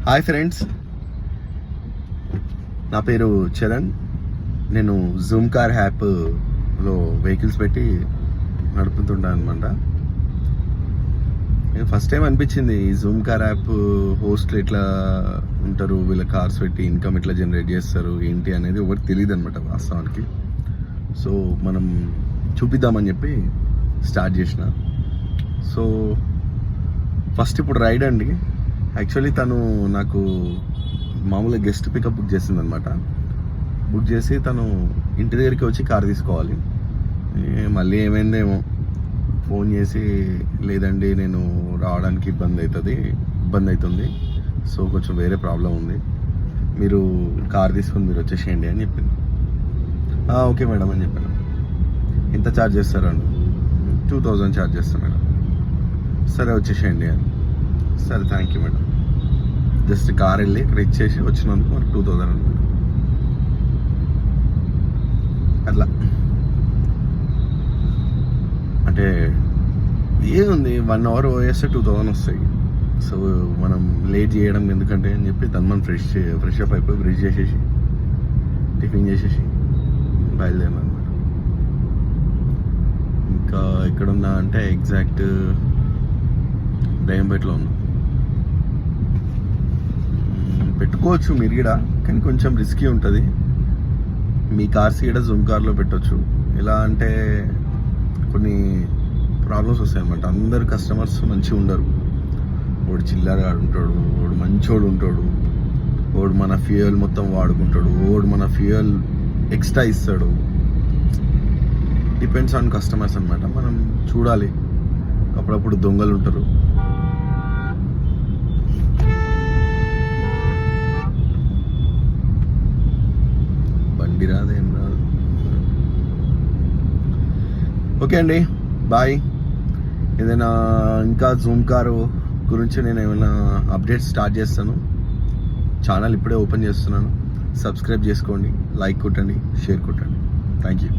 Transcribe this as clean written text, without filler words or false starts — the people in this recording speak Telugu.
హాయ్ ఫ్రెండ్స్, నా పేరు చరణ్. నేను జూమ్ కార్ యాప్లో వెహికల్స్ పెట్టి నడుపుతుంటాను అనమాట. నేను ఫస్ట్ టైం అనిపించింది ఈ జూమ్ కార్ యాప్ హోస్ట్లు ఎట్లా ఉంటారు, వీళ్ళ కార్స్ పెట్టి ఇన్కమ్ ఎట్లా జనరేట్ చేస్తారు ఏంటి అనేది ఎవరికి తెలియదు అనమాట వాస్తవానికి. సో మనం చూపిద్దామని చెప్పి స్టార్ట్ చేసిన. సో ఫస్ట్ ఇప్పుడు రైడ్ అండి. యాక్చువల్లీ తను నాకు మామూలుగా గెస్ట్ పికప్ బుక్ చేసిందనమాట. బుక్ చేసి తను ఇంటి దగ్గరికి వచ్చి కార్ తీసుకోవాలి. మళ్ళీ ఏమైందేమో ఫోన్ చేసి, లేదండి నేను రావడానికి ఇబ్బంది అవుతుంది, సో కొంచెం వేరే ప్రాబ్లం ఉంది, మీరు కార్ తీసుకొని మీరు వచ్చేసేయండి అని చెప్పింది. ఓకే మేడం అని చెప్పాను. ఎంత ఛార్జ్ చేస్తారండి? 2000 ఛార్జ్ చేస్తాను మేడం. సరే వచ్చేసేయండి అని. సరే thank you madam. Just car వెళ్ళి ఇక్కడ ఇచ్చేసి వచ్చినందుకు మనకు 2000 అనమాట. అట్లా అంటే ఏముంది, 1 అవర్ పోయేస్తే 2000 వస్తాయి. సో మనం లేట్ చేయడం ఎందుకంటే అని చెప్పి తను మనం ఫ్రెష్ అప్ అయిపోయి బ్రష్ చేసేసి టిఫిన్ చేసేసి బయలుదేరనమాట. ఇంకా ఎక్కడున్నా అంటే ఎగ్జాక్ట్ దయ్యంపేటలో ఉన్నా. పెట్టుకోవచ్చు మీరు కూడా, కానీ కొంచెం రిస్కీ ఉంటుంది. మీ కార్స్ కూడా జూమ్ కార్లో పెట్టవచ్చు. ఎలా అంటే కొన్ని ప్రాబ్లమ్స్ వస్తాయి అన్నమాట. అందరు కస్టమర్స్ మంచిగా ఉండరు. వాడు చిల్లరగా ఉంటాడు, వాడు మంచోడు ఉంటాడు, వాడు మన ఫ్యూయల్ మొత్తం వాడుకుంటాడు, వాడు మన ఫ్యూయల్ ఎక్స్ట్రా ఇస్తాడు. డిపెండ్స్ ఆన్ కస్టమర్స్ అనమాట. మనం చూడాలి. అప్పుడప్పుడు దొంగలు ఉంటారు. బండి రాదు, ఏం రాదు. ఓకే అండి, బాయ్. ఏదైనా ఇంకా జూమ్ కారు గురించి నేను ఏమైనా అప్డేట్స్ స్టార్ట్ చేస్తాను. ఛానల్ ఇప్పుడే ఓపెన్ చేస్తున్నాను. సబ్స్క్రైబ్ చేసుకోండి, లైక్ కొట్టండి, షేర్ కొట్టండి. Thank you.